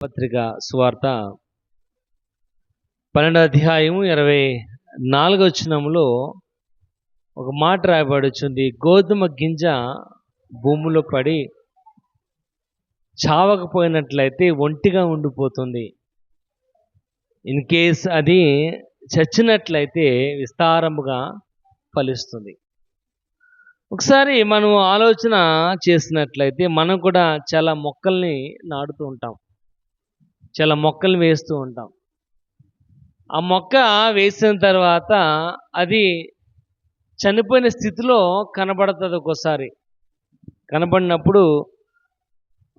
పత్రిక సువార్త 12వ అధ్యాయము 24వ వచనంలో ఒక మాట రాయబడుచుంది. గోధుమ గింజ భూమిలో పడి చావకపోయినట్లయితే ఒంటిగా ఉండిపోతుంది. ఇన్ కేస్ అది చచ్చినట్లయితే విస్తారముగా ఫలిస్తుంది. ఒకసారి మనం ఆలోచన చేసినట్లయితే మనం కూడా చాలా మొక్కల్ని నాటుతూ ఉంటాం, చాలా మొక్కలు వేస్తూ ఉంటాం. ఆ మొక్క వేసిన తర్వాత అది చనిపోయిన స్థితిలో కనబడుతుంది. ఒక్కోసారి కనబడినప్పుడు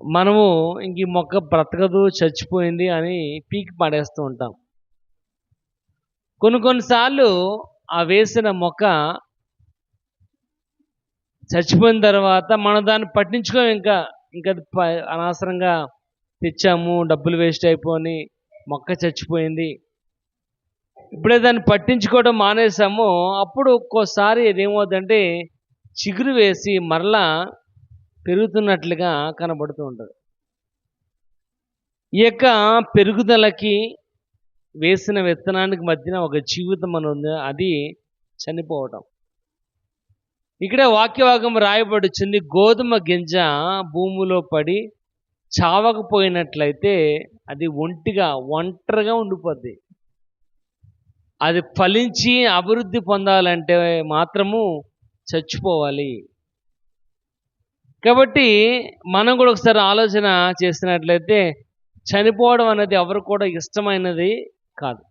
మనము ఇంక ఈ మొక్క బ్రతకదు, చచ్చిపోయింది అని పీకి పడేస్తూ ఉంటాం. కొన్నిసార్లు ఆ వేసిన మొక్క చచ్చిపోయిన తర్వాత మనం దాన్ని పట్టించుకోం. ఇంకా అది అనవసరంగా తెచ్చాము, డబ్బులు వేస్ట్ అయిపోయి మొక్క చచ్చిపోయింది. ఇప్పుడే దాన్ని పట్టించుకోవడం మానేసాము. అప్పుడు ఒక్కోసారి ఏమవుతుందంటే చిగురు వేసి మరలా పెరుగుతున్నట్లుగా కనబడుతూ ఉంటుంది. ఈ యొక్క పెరుగుదలకి వేసిన విత్తనానికి మధ్యన ఒక జీవితం అని ఉంది, అది చనిపోవటం. ఇక్కడ వాక్యభాగం రాయబడుచుంది, గోధుమ గింజ భూమిలో పడి చావకపోయినట్లయితే అది ఒంటరిగా ఉండిపోద్ది. అది ఫలించి అభివృద్ధి పొందాలంటే మాత్రము చచ్చిపోవాలి. కాబట్టి మనం కూడా ఒకసారి ఆలోచన చేసినట్లయితే చనిపోవడం అనేది ఎవరు కూడా ఇష్టమైనది కాదు.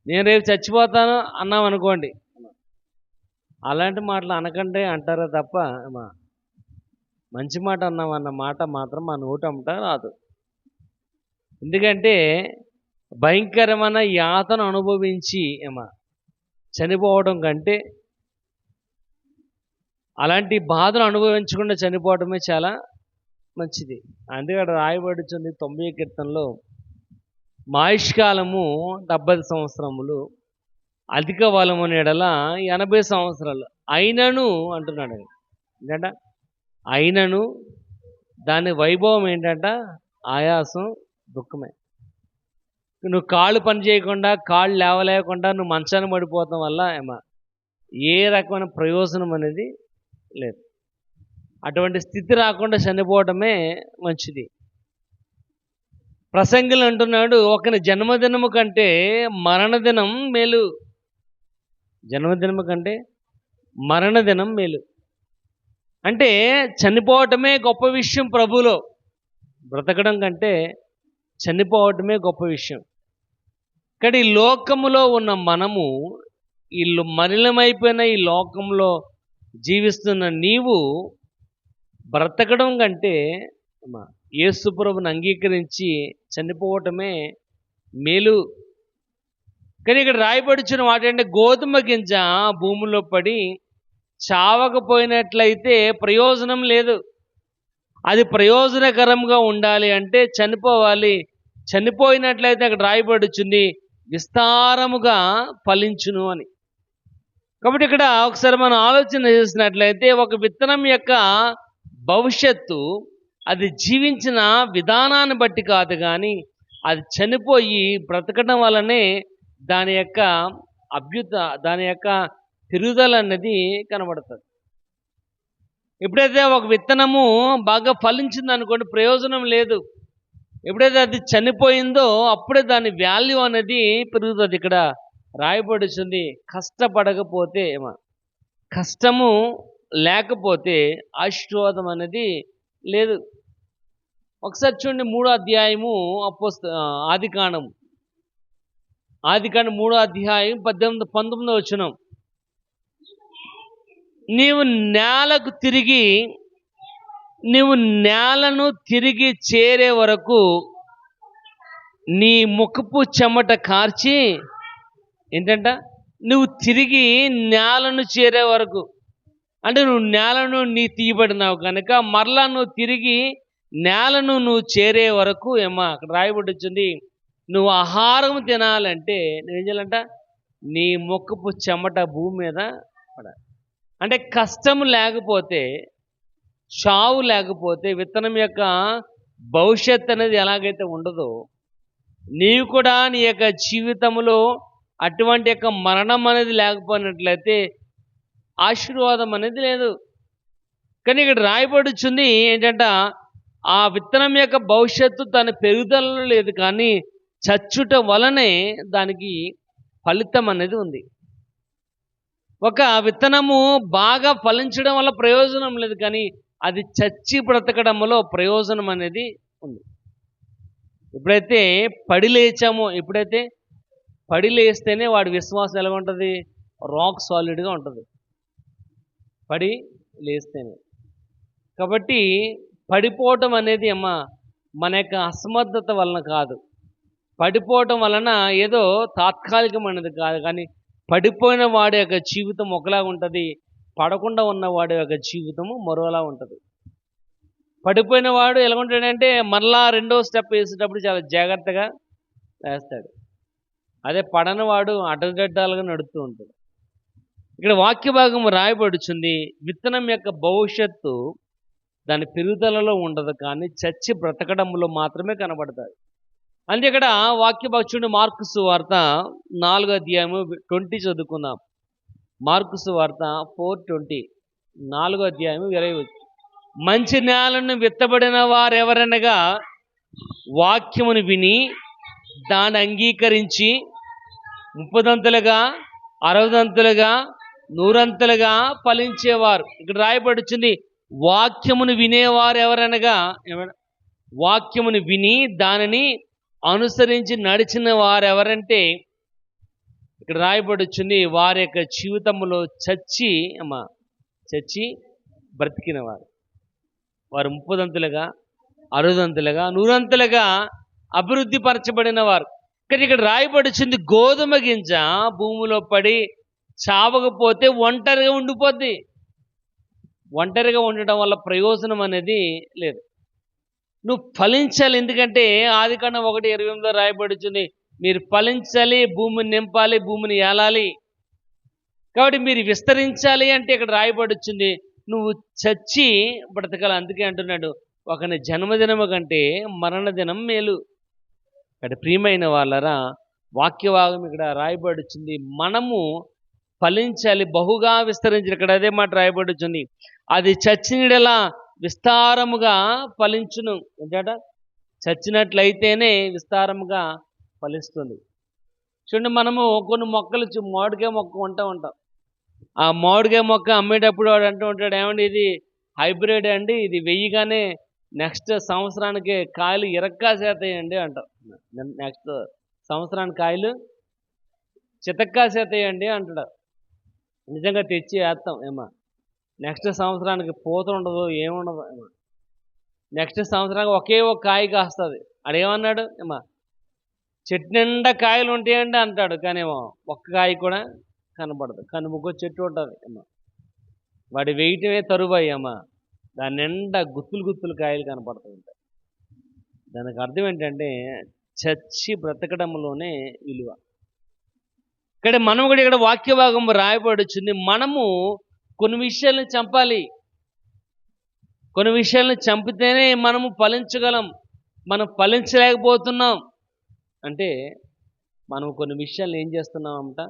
నేను రేపు చచ్చిపోతాను అన్నాం అనుకోండి, అలాంటి మాటలు అనకండి అంటారా తప్ప మంచి మాట అన్నామన్న మాట మాత్రం మా నోటంట రాదు. ఎందుకంటే భయంకరమైన యాతన అనుభవించి చనిపోవడం కంటే అలాంటి బాధను అనుభవించకుండా చనిపోవడమే చాలా మంచిది. అందుకే రాయబడుచుంది 90వ కీర్తనలో, మా ఆయుష్కాలము 70 సంవత్సరములు, అధిక బలము ఎడల 80 సంవత్సరాలు అయినను అంటున్నాడు. ఏంటంట అయినను దాని వైభవం ఏంటంట ఆయాసం, దుఃఖమే. నువ్వు కాళ్ళు పని చేయకుండా, కాళ్ళు లేవలేకుండా నువ్వు మంచాన్ని పడిపోవటం వల్ల ఏ రకమైన ప్రయోజనం అనేది లేదు. అటువంటి స్థితి రాకుండా చనిపోవటమే మంచిది. ప్రసంగిలు అంటున్నాడు, ఒకని జన్మదినము కంటే మరణదినం మేలు. జన్మదినము కంటే మరణదినం మేలు అంటే చనిపోవటమే గొప్ప విషయం ప్రభులో. బ్రతకడం కంటే చనిపోవటమే గొప్ప విషయం. కానీ ఈ లోకములో ఉన్న మనము, మలినమైపోయిన ఈ లోకంలో జీవిస్తున్న నీవు బ్రతకడం కంటే యేసు ప్రభువుని అంగీకరించి చనిపోవటమే మేలు. కానీ ఇక్కడ రాయబడుచున్న మాట అంటే గోధుమ గింజ భూమిలో పడి చావకపోయినట్లయితే ప్రయోజనం లేదు. అది ప్రయోజనకరంగా ఉండాలి అంటే చనిపోవాలి. చనిపోయినట్లయితే అక్కడ రాయబడుచుంది విస్తారముగా ఫలించును అని. కాబట్టి ఇక్కడ ఒకసారి మనం ఆలోచన చేసినట్లయితే ఒక విత్తనం యొక్క భవిష్యత్తు అది జీవించిన విధానాన్ని బట్టి కాదు, కానీ అది చనిపోయి బ్రతకడం వల్లనే దాని యొక్క పెరుగుదల అన్నది కనబడుతుంది. ఎప్పుడైతే ఒక విత్తనము బాగా ఫలించింది అనుకోండి, ప్రయోజనం లేదు. ఎప్పుడైతే అది చనిపోయిందో అప్పుడే దాని వాల్యూ అనేది పెరుగుతుంది. ఇక్కడ రాయబడుతుంది, కష్టపడకపోతే కష్టము లేకపోతే ఆశీర్వాదం అనేది లేదు. ఒకసారి చూడండి, 3వ అధ్యాయము ఆదికాండం 3వ అధ్యాయం 18-19 వచనం. నీవు నేలను తిరిగి చేరే వరకు నీ ముఖపు చెమట కార్చి, ఏంటంట నువ్వు తిరిగి నేలను చేరే వరకు, అంటే నువ్వు నేలను తీయబడినావు కనుక మరలా నువ్వు తిరిగి నేలను చేరే వరకు అక్కడ రాయబడుతుంది, నువ్వు ఆహారం తినాలంటే నువ్వేం చేయాలంట, నీ ముఖపు చెమట భూమి మీద పడాలి. అంటే కష్టము లేకపోతే, చావు లేకపోతే, విత్తనం యొక్క భవిష్యత్ అనేది ఎలాగైతే ఉండదో, నీవు కూడా నీ యొక్క జీవితంలో అటువంటి యొక్క మరణం అనేది లేకపోయినట్లయితే ఆశీర్వాదం అనేది లేదు. కానీ ఇక్కడ రాయబడుచుంది ఏంటంట, ఆ విత్తనం యొక్క భవిష్యత్తు తన పెరుగుదలలో లేదు, కానీ చచ్చుట వలనే దానికి ఫలితం అనేది ఉంది. ఒక విత్తనము బాగా ఫలించడం వల్ల ప్రయోజనం లేదు, కానీ అది చచ్చి బ్రతకడంలో ప్రయోజనం అనేది ఉంది. ఎప్పుడైతే పడి లేచామో, ఎప్పుడైతే పడి లేస్తేనే వాడి విశ్వాసం ఎలా ఉంటుంది? రాక్ సాలిడ్గా ఉంటుంది, పడి లేస్తేనే. కాబట్టి పడిపోవటం అనేది మన యొక్క అసమర్థత వలన కాదు, పడిపోవటం వలన ఏదో తాత్కాలికమైనది కాదు, కానీ పడిపోయిన వాడి యొక్క జీవితం ఒకలా ఉంటుంది, పడకుండా ఉన్న వాడి యొక్క జీవితము మరోలా ఉంటుంది. పడిపోయిన వాడు ఎలా ఉంటాడంటే మరలా రెండో స్టెప్ వేసేటప్పుడు చాలా జాగ్రత్తగా వేస్తాడు. అదే పడని వాడు అడ్డగడ్డాలుగా నడుస్తూ ఉంటాడు. ఇక్కడ వాక్య భాగం రాయబడుచుంది, విత్తనం యొక్క భవిష్యత్తు దాని పెరుగుదలలో ఉండదు, కానీ చచ్చి బ్రతకడంలో మాత్రమే కనబడతాయి. అంటే ఇక్కడ వాక్య భక్షుడు మార్కు సువార్త 4వ అధ్యాయము 20 చదువుకుందాం. మార్కు సువార్త 4:20, 4వ అధ్యాయము 20. మంచి నేలను విత్తబడిన వారెవరనగా వాక్యమును విని దాన్ని అంగీకరించి 30దంతులుగా 60దంతులుగా 100అంతులుగా ఫలించేవారు. ఇక్కడ రాయబడుచుంది, వాక్యమును వినేవారు ఎవరనగా, వాక్యమును విని దానిని అనుసరించి నడిచిన వారు ఎవరంటే, ఇక్కడ రాయబడుచుంది వారి యొక్క జీవితంలో చచ్చి బ్రతికిన వారు. వారు 30దంతులుగా 60దంతులుగా 100అంతులుగా అభివృద్ధి పరచబడిన వారు. కానీ ఇక్కడ రాయబడుచుంది, గోధుమ గింజ భూమిలో పడి చావకపోతే ఒంటరిగా ఉండిపోద్ది. ఒంటరిగా ఉండటం వల్ల ప్రయోజనం అనేది లేదు. నువ్వు ఫలించాలి. ఎందుకంటే ఆదికాండం 1:28 రాయబడుచుంది, మీరు ఫలించాలి, భూమిని నింపాలి, భూమిని ఏలాలి. కాబట్టి మీరు విస్తరించాలి అంటే ఇక్కడ రాయబడుచుంది, నువ్వు చచ్చి బ్రతకాలి. అందుకే అంటున్నాడు, ఒకని జన్మదినము కంటే మరణదినం మేలు. ఇక్కడ ప్రియమైన వాళ్ళరా, వాక్యభాగం ఇక్కడ రాయబడుచుంది, మనము ఫలించాలి, బహుగా విస్తరించాలి. ఇక్కడ అదే మాట రాయబడుచుంది, అది చచ్చినడలా విస్తారముగా ఫలించును. ఏంటట? చచ్చినట్లయితేనే విస్తారముగా ఫలిస్తుంది. చూడండి, మనము కొన్ని మొక్కలు మామిడికాయ మొక్క కొంటూ ఉంటాం. ఆ మామిడికాయ మొక్క అమ్మేటప్పుడు వాడు అంటూ ఉంటాడు, ఏమండి ఇది హైబ్రిడ్ అండి, ఇది వెయ్యగానే నెక్స్ట్ సంవత్సరానికి కాయలు ఇరక్కాసేతాయండి అంటాం. నెక్స్ట్ సంవత్సరానికి కాయలు చితక్కాసేతాయండి అంటాడు. నిజంగా తెచ్చి వేస్తాం నెక్స్ట్ సంవత్సరానికి పూత ఉండదు, ఏముండదు. నెక్స్ట్ సంవత్సరానికి ఒకే ఒక కాయ కాస్తుంది. అడేమన్నాడు, చెట్టు నిండా కాయలు ఉంటాయండి అంటాడు, కానీ ఒక్క కాయ కూడా కనబడదు. కనుముక్కో చెట్టు ఉంటుంది, వాడి వేయటమే తరువాయి దాని నిండా గుత్తులు కాయలు కనపడుతూ ఉంటాయి. దానికి అర్థం ఏంటంటే చచ్చి బ్రతకడంలోనే విలువ. ఇక్కడ మనం కూడా ఇక్కడ వాక్య భాగం రాయబడుచుంది, మనము కొన్ని విషయాలను చంపాలి. కొన్ని విషయాలను చంపితేనే మనము ఫలించగలం. మనం ఫలించలేకపోతున్నాం అంటే మనం కొన్ని విషయాలను ఏం చేస్తున్నామంట,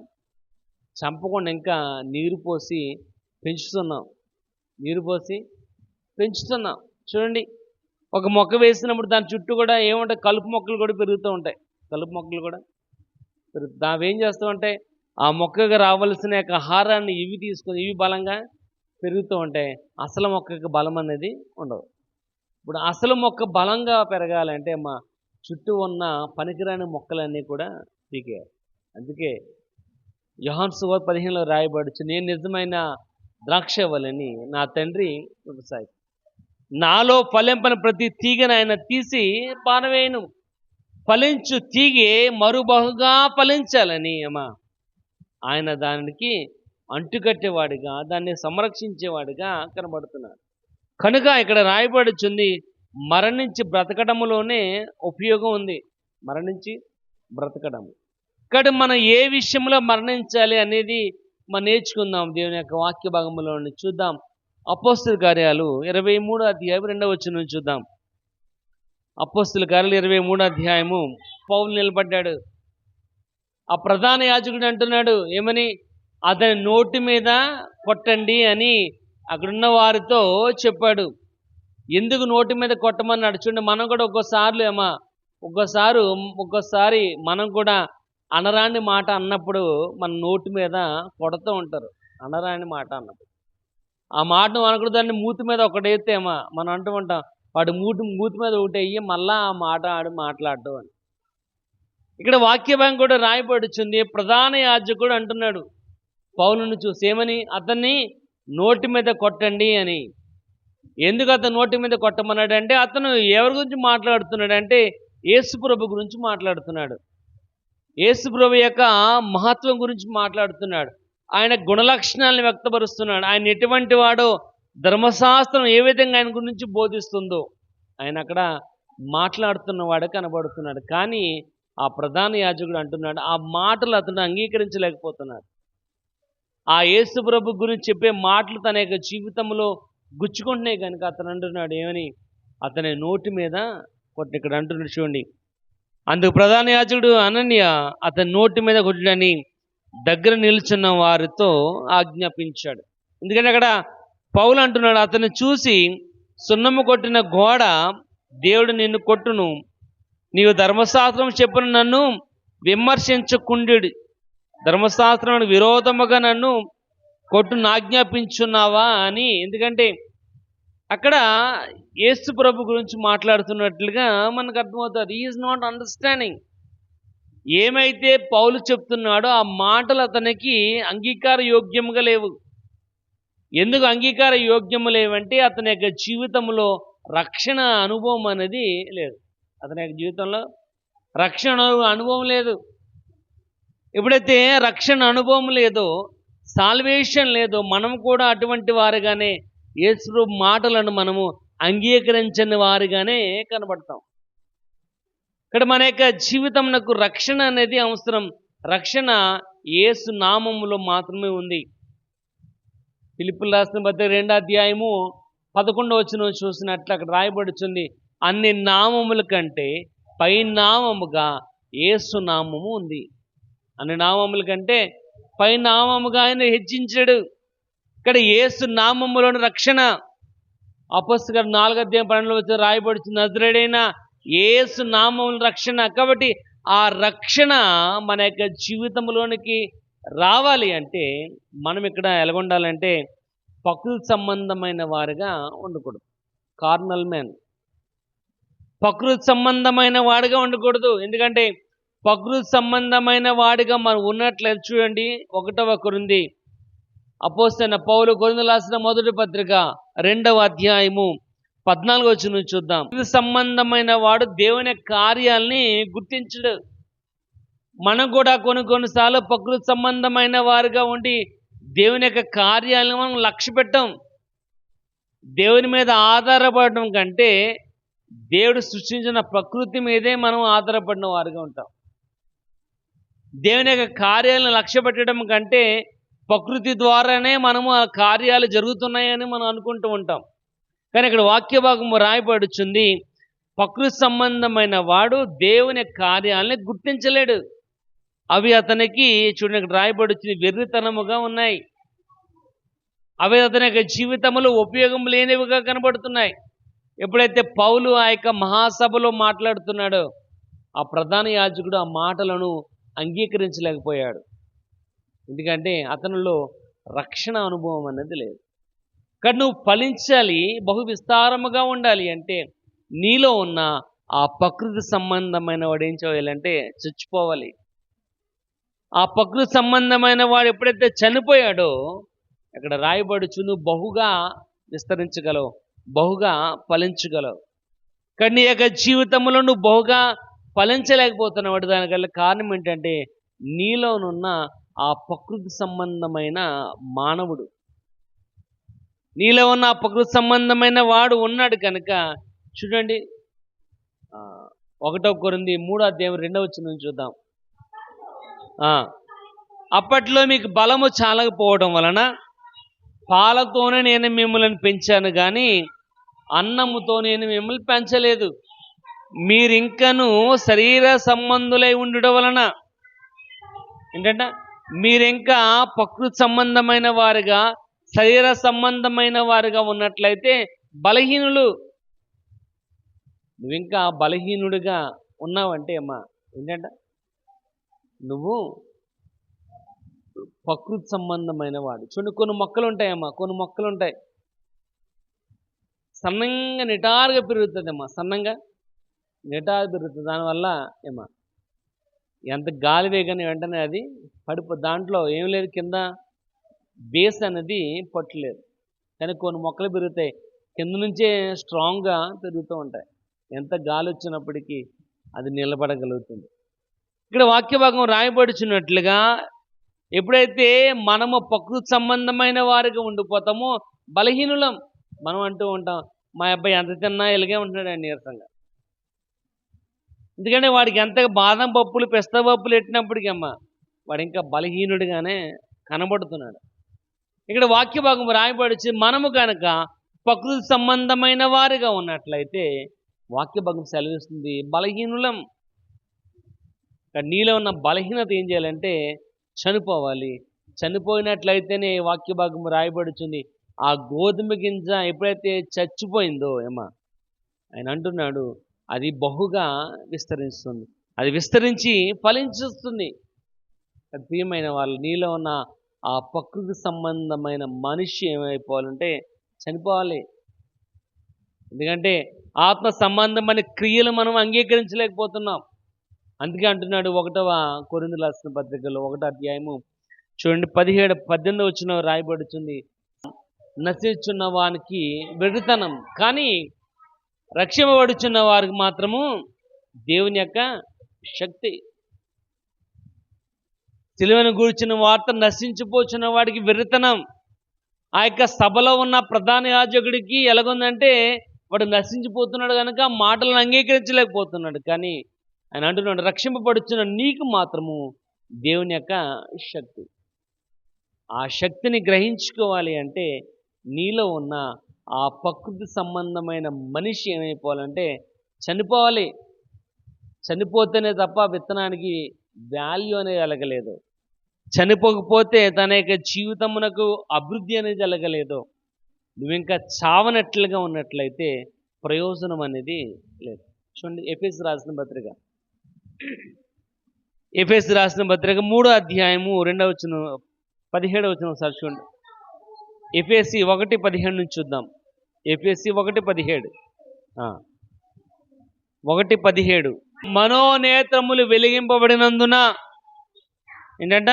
చంపకుండా ఇంకా నీరు పోసి పెంచుతున్నాం. చూడండి, ఒక మొక్క వేసినప్పుడు దాని చుట్టూ కూడా ఏముంటాయి, కలుపు మొక్కలు కూడా పెరుగుతూ ఉంటాయి. కలుపు మొక్కలు కూడా దావి ఏం చేస్తామంటే ఆ మొక్కకు రావాల్సిన యొక్క ఆహారాన్ని ఇవి బలంగా పెరుగుతూ ఉంటాయి. అసలు మొక్కకి బలం అనేది ఉండదు. ఇప్పుడు అసలు మొక్క బలంగా పెరగాలంటే చుట్టూ ఉన్న పనికిరాని మొక్కలన్నీ కూడా పీకేయాలి. అందుకే యోహాను సువార్త 15లో రాయబడుచు, నేను నిజమైన ద్రాక్షవల్లిని, నా తండ్రి వ్యవసాయి, నాలో ఫలింపని ప్రతి తీగను ఆయన తీసి పారవేయను. ఫలించు తీగే మరుబహుగా ఫలించాలని ఆయన దానికి అంటుకట్టేవాడిగా, దాన్ని సంరక్షించేవాడిగా కనబడుతున్నాడు. కనుక ఇక్కడ రాయబడుచుంది, మరణించి బ్రతకడంలోనే ఉపయోగం ఉంది. మరణించి బ్రతకడం. ఇక్కడ మనం ఏ విషయంలో మరణించాలి అనేది మనం నేర్చుకుందాం. దేవుని యొక్క వాక్య భాగంలో చూద్దాం. అపోస్తలుల కార్యాలు 23వ అధ్యాయం 2వ వచనం చూద్దాం. అపోస్తుల కార్యాలు 23వ అధ్యాయము పౌలు నిలబడ్డాడు. ఆ ప్రధాన యాజకుడు అంటున్నాడు ఏమని, అతని నోటి మీద కొట్టండి అని అక్కడున్న వారితో చెప్పాడు. ఎందుకు నోటి మీద కొట్టమన్నాడు చూడండి. మనం కూడా ఒక్కోసారి మనం కూడా అనరాని మాట అన్నప్పుడు మన నోటి మీద కొడుతూ ఉంటారు. అనరాని మాట అన్నప్పుడు ఆ మాటను అనకూడదు, దాన్ని మూతి మీద ఒకటేస్తే మనం అంటూ ఉంటాం, వాడు మూతి మీద ఒకటి అయ్యి మళ్ళా ఆ మాట ఆడు మాట్లాడటం అని. ఇక్కడ వాక్యభాగం కూడా రాయబడుచుంది. ప్రధాన యాజకుడు అంటున్నాడు పౌలును చూసి ఏమని, అతన్ని నోటి మీద కొట్టండి అని. ఎందుకు అతను నోటి మీద కొట్టమన్నాడు అంటే, అతను ఎవరి గురించి మాట్లాడుతున్నాడు అంటే యేసు ప్రభు గురించి మాట్లాడుతున్నాడు. యేసు ప్రభు యొక్క మహత్వం గురించి మాట్లాడుతున్నాడు. ఆయన గుణలక్షణాలను వ్యక్తపరుస్తున్నాడు. ఆయన ఎటువంటి వాడో ధర్మశాస్త్రం ఏ విధంగా ఆయన గురించి బోధిస్తుందో ఆయన అక్కడ మాట్లాడుతున్నవాడు కనబడుతున్నాడు. కానీ ఆ ప్రధాన యాజకుడు అంటున్నాడు, ఆ మాటలు అతను అంగీకరించలేకపోతున్నాడు. ఆ యేసు ప్రభు గురించి చెప్పే మాటలు తన యొక్క జీవితంలో గుచ్చుకుంటున్నాయి కనుక అతను అంటున్నాడు ఏమని, అతని నోటి మీద కొట్టి. ఇక్కడ అంటున్నాడు చూడండి, అందుకు ప్రధాన యాజకుడు అననీయ అతని నోటి మీద కొట్టడని దగ్గర నిల్చున్న వారితో ఆజ్ఞాపించాడు. ఎందుకంటే అక్కడ పౌలు అంటున్నాడు, అతన్ని చూసి సున్నము కొట్టిన గోడ దేవుడు నిన్ను కొట్టును, నీవు ధర్మశాస్త్రం చెప్పిన నన్ను విమర్శించకుండి, ధర్మశాస్త్రానికి విరోధముగా నన్ను కొట్టును ఆజ్ఞాపించున్నావా అని. ఎందుకంటే అక్కడ యేసు ప్రభు గురించి మాట్లాడుతున్నట్లుగా మనకు అర్థమవుతుంది. Is not understanding. ఏమైతే పౌలు చెప్తున్నాడో ఆ మాటలు అతనికి అంగీకార యోగ్యముగా లేవు. ఎందుకు అంగీకార యోగ్యము లేవంటే అతని యొక్క జీవితంలో రక్షణ అనుభవం అనేది లేదు. అతని యొక్క జీవితంలో రక్షణ అనుభవం లేదు. ఎప్పుడైతే రక్షణ అనుభవం లేదో, సాల్వేషన్ లేదో, మనం కూడా అటువంటి వారుగానే యేసు మాటలను మనము అంగీకరించని వారిగానే కనబడతాం. ఇక్కడ మన యొక్క జీవితంలో రక్షణ అనేది అవసరం. రక్షణ యేసు నామములో మాత్రమే ఉంది. ఫిలిప్పీయులకు రాసిన పత్రిక 2వ అధ్యాయము 11వ వచనం చూసినట్లు అక్కడ రాయబడుచుంది, అన్ని నామముల కంటే పై నామముగా యేసు నామము ఉంది. అన్ని నామముల కంటే పై నామముగా ఆయన హెచ్చించాడు. ఇక్కడ యేసు నామములోని రక్షణ. అపోస్తలుల 4వ అధ్యాయం 12వ వచనం రాయబడుచుంది, నజరేయుడైన యేసు నామముల రక్షణ. కాబట్టి ఆ రక్షణ మన యొక్క జీవితంలోనికి రావాలి అంటే మనం ఇక్కడ ఎలాగుండాలంటే ప్రకృతి సంబంధమైన వారిగా ఉండకూడదు. కార్నల్ మ్యాన్, ప్రకృతి సంబంధమైన వాడిగా ఉండకూడదు. ఎందుకంటే ప్రకృతి సంబంధమైన వాడిగా మనం ఉన్నట్లయితే చూడండి, 1వ కొరింథీ అపోస్తలుడైన పౌలు కొరింథీయులకు రాసిన మొదటి పత్రిక 2వ అధ్యాయము 14వ వచనం చూద్దాం. ప్రకృతి సంబంధమైన వాడు దేవుని కార్యాలని గుర్తించడు. మనం కూడా కొన్నిసార్లు ప్రకృతి సంబంధమైన వారిగా ఉండి దేవుని యొక్క కార్యాలను మనం లక్ష్య పెట్టాం. దేవుని మీద ఆధారపడడం కంటే దేవుడు సృష్టించిన ప్రకృతి మీదే మనం ఆధారపడిన వారిగా ఉంటాం. దేవుని యొక్క కార్యాలను లక్ష్య పెట్టడం కంటే ప్రకృతి ద్వారానే మనము ఆ కార్యాలు జరుగుతున్నాయని మనం అనుకుంటూ ఉంటాం. కానీ ఇక్కడ వాక్య భాగము రాయబడుచుంది, ప్రకృతి సంబంధమైన వాడు దేవుని కార్యాలని గుర్తించలేడు. అవి అతనికి చూడండి ఇక్కడ రాయబడుచుంది, వెర్రితనముగా ఉన్నాయి. అవి అతని యొక్క జీవితంలో ఉపయోగం లేనివిగా కనబడుతున్నాయి. ఎప్పుడైతే పౌలు ఆ యొక్క మహాసభలో మాట్లాడుతున్నాడో ఆ ప్రధాన యాజకుడు ఆ మాటలను అంగీకరించలేకపోయాడు. ఎందుకంటే అతనిలో రక్షణ అనుభవం అనేది లేదు. కానీ నువ్వు ఫలించాలి, బహు విస్తారముగా ఉండాలి అంటే నీలో ఉన్న ఆ ప్రకృతి సంబంధమైన వాడు ఏం చేయాలంటే చచ్చిపోవాలి. ఆ ప్రకృతి సంబంధమైన వాడు ఎప్పుడైతే చనిపోయాడో అక్కడ రాయబడుచు నువ్వు బహుగా విస్తరించగలవు, బహుగా ఫలించగలవు. కానీ నీ యొక్క జీవితంలో నువ్వు బహుగా ఫలించలేకపోతున్నావు. దానికల్ల కారణం ఏంటంటే నీలోనున్న ఆ ప్రకృతి సంబంధమైన మానవుడు, నీలో ఉన్న ఆ ప్రకృతి సంబంధమైన వాడు ఉన్నాడు కనుక. చూడండి 1వ కొరింథీ 3వ అధ్యాయం 2వ వచనం చూద్దాం. అప్పట్లో మీకు బలము చాలకపోవడం వలన పాలతోనే నేను మిమ్మల్ని పెంచాను కానీ అన్నముతో నేను మిమ్మల్ని పెంచలేదు. మీరింకను శరీర సంబంధులై ఉండడం వలన ఏంటంట, మీరింకా ప్రకృతి సంబంధమైన వారుగా, శరీర సంబంధమైన వారుగా ఉన్నట్లయితే బలహీనులు. నువ్వింకా బలహీనుడిగా ఉన్నావంటే అమ్మా ఏంటంట, నువ్వు ప్రకృతి సంబంధమైన వాడు. చూడండి, కొన్ని మొక్కలు ఉంటాయమ్మా, కొన్ని మొక్కలు ఉంటాయి సన్నంగా నిటారుగా పెరుగుతుందమ్మా, సన్నంగా నిటారు పెరుగుతుంది. దానివల్ల ఏమా ఎంత గాలి వేగానే వెంటనే అది దాంట్లో ఏం లేదు, కింద బేస్ అనేది పట్టలేదు. కానీ కొన్ని మొక్కలు పెరుగుతాయి కింద నుంచే స్ట్రాంగ్గా పెరుగుతూ ఉంటాయి. ఎంత గాలి వచ్చినప్పటికీ అది నిలబడగలుగుతుంది. ఇక్కడ వాక్య భాగం రాయబడుచున్నట్లుగా ఎప్పుడైతే మనము ప్రకృతి సంబంధమైన వారికి ఉండిపోతామో బలహీనులం. మనం అంటూ ఉంటాం, మా అబ్బాయి ఎంత తిన్నా ఇలాగే ఉంటున్నాడు నీరసంగా. ఎందుకంటే వాడికి ఎంత బాదం పప్పులు పిస్తా పప్పులు ఎట్టినప్పటికీ అమ్మా వాడు ఇంకా బలహీనుడిగానే కనబడుతున్నాడు. ఇక్కడ వాక్య భాగం రాయబడిచి మనము కనుక ప్రకృతి సంబంధమైన వారిగా ఉన్నట్లయితే వాక్య భాగం సెలవిస్తుంది బలహీనులం. నీలో ఉన్న బలహీనత ఏం చేయాలంటే చనిపోవాలి. చనిపోయినట్లయితేనే వాక్య భాగం రాయబడుతుంది. ఆ గోధుమ గింజ ఎప్పుడైతే చచ్చిపోయిందో ఏమా ఆయన అంటున్నాడు అది బహుగా విస్తరిస్తుంది, అది విస్తరించి ఫలించుస్తుంది. ప్రియమైన వాళ్ళు, నీలో ఉన్న ఆ ప్రకృతి సంబంధమైన మనిషి ఏమైపోవాలంటే చనిపోవాలి. ఎందుకంటే ఆత్మ సంబంధమైన క్రియలు మనం అంగీకరించలేకపోతున్నాం. అందుకే అంటున్నాడు 1వ కొరింథీయులకు రాసిన పత్రికలో 1వ అధ్యాయము చూడండి 17-18 వచనం రాయబడుతుంది. నశించున్న వానికి వెర్రితనం, కానీ రక్షింపబడుచున్న వారికి మాత్రము దేవుని యొక్క శక్తి. సిలువను గూర్చిన వార్త నశించిపోచున్న వాడికి వెర్రితనం. ఆ యొక్క సభలో ఉన్న ప్రధాన యాజకుడికి ఎలాగుందంటే వాడు నశించిపోతున్నాడు కనుక మాటలను అంగీకరించలేకపోతున్నాడు. కానీ ఆయన అంటున్నాడు రక్షింపబడుచున్న నీకు మాత్రము దేవుని యొక్క శక్తి. ఆ శక్తిని గ్రహించుకోవాలి అంటే నీలో ఉన్న ఆ ప్రకృతి సంబంధమైన మనిషి ఏమైపోవాలంటే చనిపోవాలి. చనిపోతేనే తప్ప విత్తనానికి వాల్యూ అనేది కలగలేదు. చనిపోకపోతే తన యొక్క జీవితమునకు అభివృద్ధి అనేది కలగలేదు. నువ్వు ఇంకా చావనట్లుగా ఉన్నట్లయితే ప్రయోజనం అనేది లేదు. చూడండి, ఎఫెసీ రాసిన పత్రిక 3వ అధ్యాయము 2వ వచనం 17వ వచనం ఒకసారి చూడండి. ఎఫెసీ 1:17 నుంచి చూద్దాం. ఎఫెసీ 1:17 1:17 మనోనేత్రములు వెలిగింపబడినందున ఏంటంట,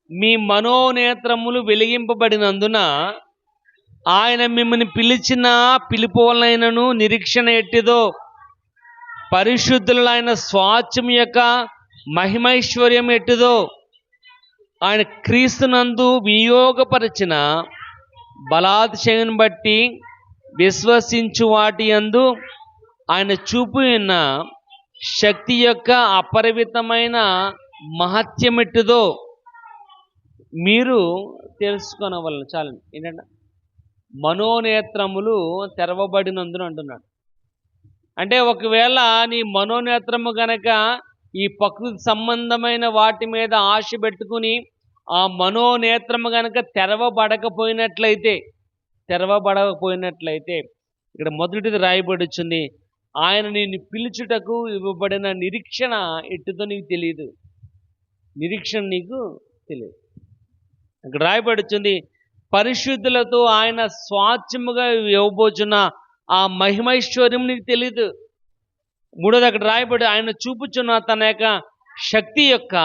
మీ మనోనేత్రములు వెలిగింపబడినందున ఆయన మిమ్మల్ని పిలిచిన పిలుపు వలనైనను నిరీక్షణ ఎట్టిదో పరిశుద్ధులైన స్వాస్థ్యం యొక్క మహిమైశ్వర్యం ఎట్టిదో ఆయన క్రీస్తునందు వినియోగపరిచిన బలాతిశయం బట్టి విశ్వసించు వాటి యందు ఆయన చూపిన శక్తి యొక్క అపరిమితమైన మహత్యం ఎట్టిదో మీరు తెలుసుకొనవలెను. చాలండి. ఏంటంటే మనోనేత్రములు తెరవబడినందున అంటున్నాడు. అంటే ఒకవేళ నీ మనోనేత్రము గనక ఈ ప్రకృతి సంబంధమైన వాటి మీద ఆశ పెట్టుకుని ఆ మనోనేత్రము గనక తెరవబడకపోయినట్లయితే ఇక్కడ మొదటిది రాయబడుచుంది, ఆయన నిన్ను పిలుచుటకు ఇవ్వబడిన నిరీక్షణ ఎట్టుతో నీకు తెలియదు. నిరీక్షణ నీకు తెలియదు. ఇక్కడ రాయబడుచుంది పరిశుద్ధులతో ఆయన స్వాస్థ్యముగా ఇవ్వబోచున్న ఆ మహిమైశ్వర్యం నీకు తెలీదు. 3వది అక్కడ రాయబడి ఆయన చూపుచున్న తన యొక్క శక్తి యొక్క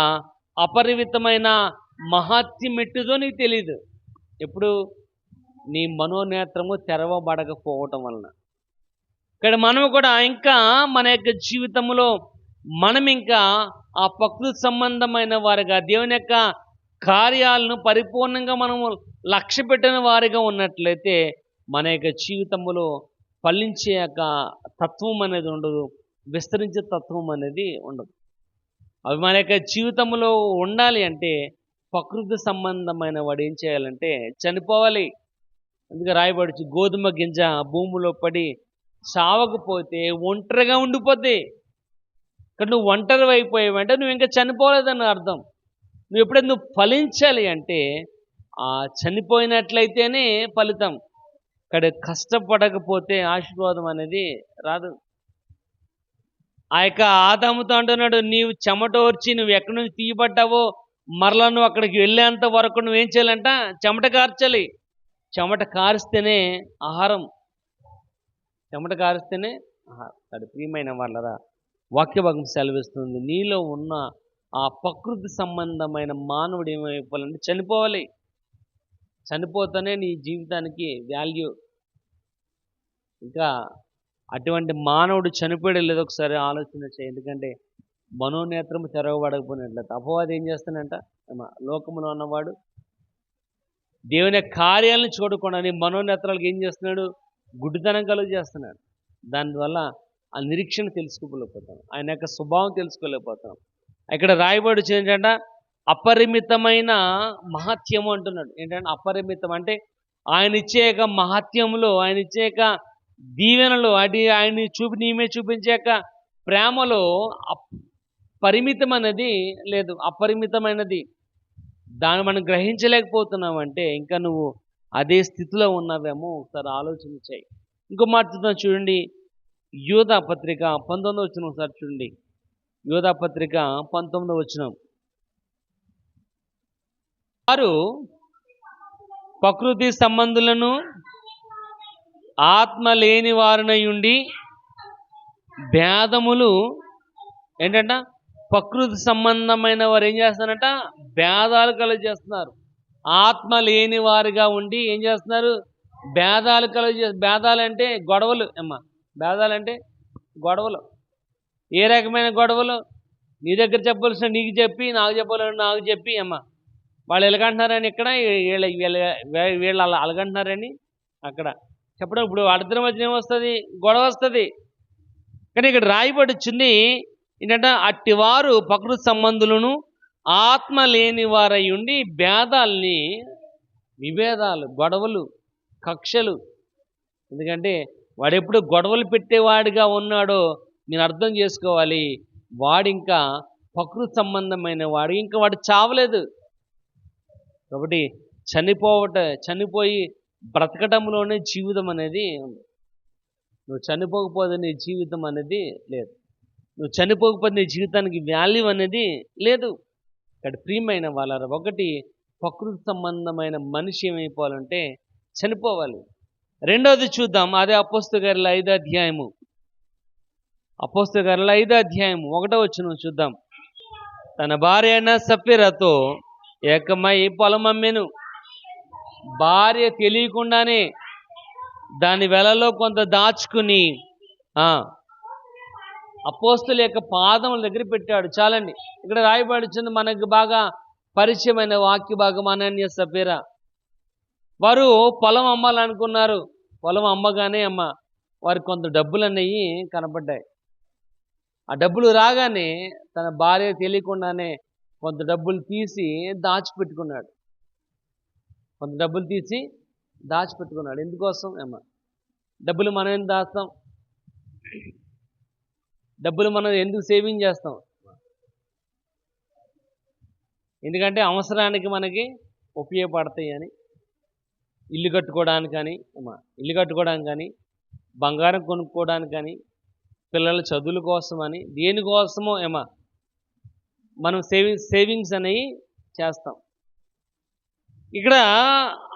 అపరిమితమైన మహత్యం ఎట్టుదో నీకు తెలీదు. ఎప్పుడు నీ మనోనేత్రము తెరవబడకపోవటం వలన. ఇక్కడ మనము కూడా ఇంకా మన యొక్క జీవితంలో మనం ఇంకా ఆ ప్రకృతి సంబంధమైన వారిగా దేవుని యొక్క కార్యాలను పరిపూర్ణంగా మనము లక్ష్య పెట్టిన వారిగా ఉన్నట్లయితే మన యొక్క జీవితంలో ఫలించే యొక్క తత్వం అనేది ఉండదు, విస్తరించే తత్వం అనేది ఉండదు. అవి మన యొక్క జీవితంలో ఉండాలి అంటే ప్రకృతి సంబంధమైన వాడు ఏం చేయాలంటే చనిపోవాలి. అందుకే రాయబడుచు గోధుమ గింజ భూమిలో పడి చావకపోతే ఒంటరిగా ఉండిపోద్ది. ఇక్కడ నువ్వు ఒంటరి అయిపోయావంటే నువ్వు ఇంకా చనిపోలేదని అర్థం. నువ్వు ఎప్పుడైతే నువ్వు ఫలించాలి అంటే చనిపోయినట్లయితేనే ఫలితం. ఇక్కడ కష్టపడకపోతే ఆశీర్వాదం అనేది రాదు. ఆ యొక్క ఆదాముతో అంటున్నాడు, నీవు చెమటోర్చి నువ్వు ఎక్కడి నుంచి తీయబడ్డావో మరలా నువ్వు అక్కడికి వెళ్ళేంత వరకు నువ్వేం చేయాలంట? చెమట కార్చాలి. చెమట కారిస్తేనే ఆహారం. చెమట కారిస్తేనే ఆహారం. అది ప్రియమైన వాళ్ళరా, వాక్య భాగం సెలవిస్తుంది, నీలో ఉన్న ఆ ప్రకృతి సంబంధమైన మానవుడు ఏమైపోవాలంటే చనిపోవాలి. చనిపోతేనే నీ జీవితానికి వాల్యూ. ఇంకా అటువంటి మానవుడు చనిపోయాడు లేదో ఒకసారి ఆలోచన చేయి. ఎందుకంటే మనోనేత్రము తెరవబడకపోయినట్లయితే అపవాది ఏం చేస్తానంట, లోకములో ఉన్నవాడు దేవుని కార్యాలను చూడకుండా నీ మనోనేత్రాలకు ఏం చేస్తున్నాడు? గుడ్డితనం కలుగు చేస్తున్నాడు. దానివల్ల ఆ నిరీక్షణ తెలుసుకోలేకపోతాం, ఆయన యొక్క స్వభావం తెలుసుకోలేకపోతాం. ఇక్కడ రాయబడి ఏంటంటే అపరిమితమైన మహత్యము అంటున్నాడు. ఏంటంటే అపరిమితం అంటే ఆయన ఇచ్చే మహత్యములో, ఆయన ఇచ్చే దీవెనలో, అది ఆయన్ని నీమే చూపించాక ప్రేమలో పరిమితం అనేది లేదు, అపరిమితమైనది. దాన్ని మనం గ్రహించలేకపోతున్నామంటే ఇంకా నువ్వు అదే స్థితిలో ఉన్నావేమో ఒకసారి ఆలోచన చేయి. ఇంకో మాట చూడండి, యోధా పత్రిక 19వ వచనం ఒకసారి చూడండి. యోధా పత్రిక 19వ వచనం. వారు ప్రకృతి సంబంధులను ఆత్మ లేని వారినై ఉండి భేదములు ఏంటంట, ప్రకృతి సంబంధమైన వారు ఏం చేస్తున్నారంట? భేదాలు కలుగజేస్తున్నారు. ఆత్మ లేని వారిగా ఉండి ఏం చేస్తున్నారు? భేదాలు భేదాలు అంటే గొడవలు అమ్మ. భేదాలు అంటే గొడవలు. ఏ రకమైన గొడవలు? నీ దగ్గర చెప్పవలసిన నీకు చెప్పి, నాకు చెప్పాలని నాకు చెప్పి అమ్మ. వాళ్ళు ఎలాగంటున్నారని ఇక్కడ, వీళ్ళు అలా అలాగంటున్నారని అక్కడ చెప్పడం. ఇప్పుడు వాళ్ళిద్దరి మధ్యన ఏమొస్తుంది? గొడవ వస్తుంది. కానీ ఇక్కడ రాయబడి వచ్చింది ఏంటంటే అట్టివారు ప్రకృతి సంబంధులను ఆత్మ లేని వారై ఉండి భేదాల్ని, విభేదాలు, గొడవలు, కక్షలు. ఎందుకంటే వాడు ఎప్పుడు గొడవలు పెట్టేవాడిగా ఉన్నాడో నేను అర్థం చేసుకోవాలి, వాడింకా ప్రకృతి సంబంధమైన వాడు, ఇంకా వాడు చావలేదు. కాబట్టి చనిపోయి బ్రతకటంలోనే జీవితం అనేది ఉంది. నువ్వు చనిపోకపోతే నీ జీవితం అనేది లేదు. నువ్వు చనిపోకపోతే నీ జీవితానికి వాల్యూ అనేది లేదు. ఇక్కడ ప్రియమైన వాళ్ళ ఒకటి, ప్రకృతి సంబంధమైన మనిషి ఏమైపోవాలంటే చనిపోవాలి. రెండోది చూద్దాం, అదే అపోస్తలుల కార్యాలు 5వ అధ్యాయము. అపోస్తలుల కార్యాలు 5వ అధ్యాయము 1వ వచనం చూద్దాం. తన భార్య అయిన సఫీరాతో ఏకమై పొలం అమ్మెను. భార్య తెలియకుండానే దాని వెలలో కొంత దాచుకుని అపోస్తలుల యొక్క పాదముల దగ్గర పెట్టాడు. చాలండి. ఇక్కడ రాయబడిచింది మనకు బాగా పరిచయమైన వాక్య భాగం. అనన్య సఫీరా వారు పొలం అమ్మాలనుకున్నారు. పొలం అమ్మగానే వారికి కొంత డబ్బులు అనేవి కనపడ్డాయి. ఆ డబ్బులు రాగానే తన భార్య తెలియకుండానే కొంత డబ్బులు తీసి దాచిపెట్టుకున్నాడు. ఎందుకోసం డబ్బులు మనం ఎందుకు దాస్తాం? డబ్బులు మనం ఎందుకు సేవింగ్ చేస్తాం? ఎందుకంటే అవసరానికి మనకి ఉపయోగపడతాయి అని. ఇల్లు కట్టుకోవడానికి కానీ, బంగారం కొనుక్కోవడానికి కానీ, పిల్లల చదువుల కోసమని, దేనికోసమో మనం సేవింగ్స్ అనేవి చేస్తాం. ఇక్కడ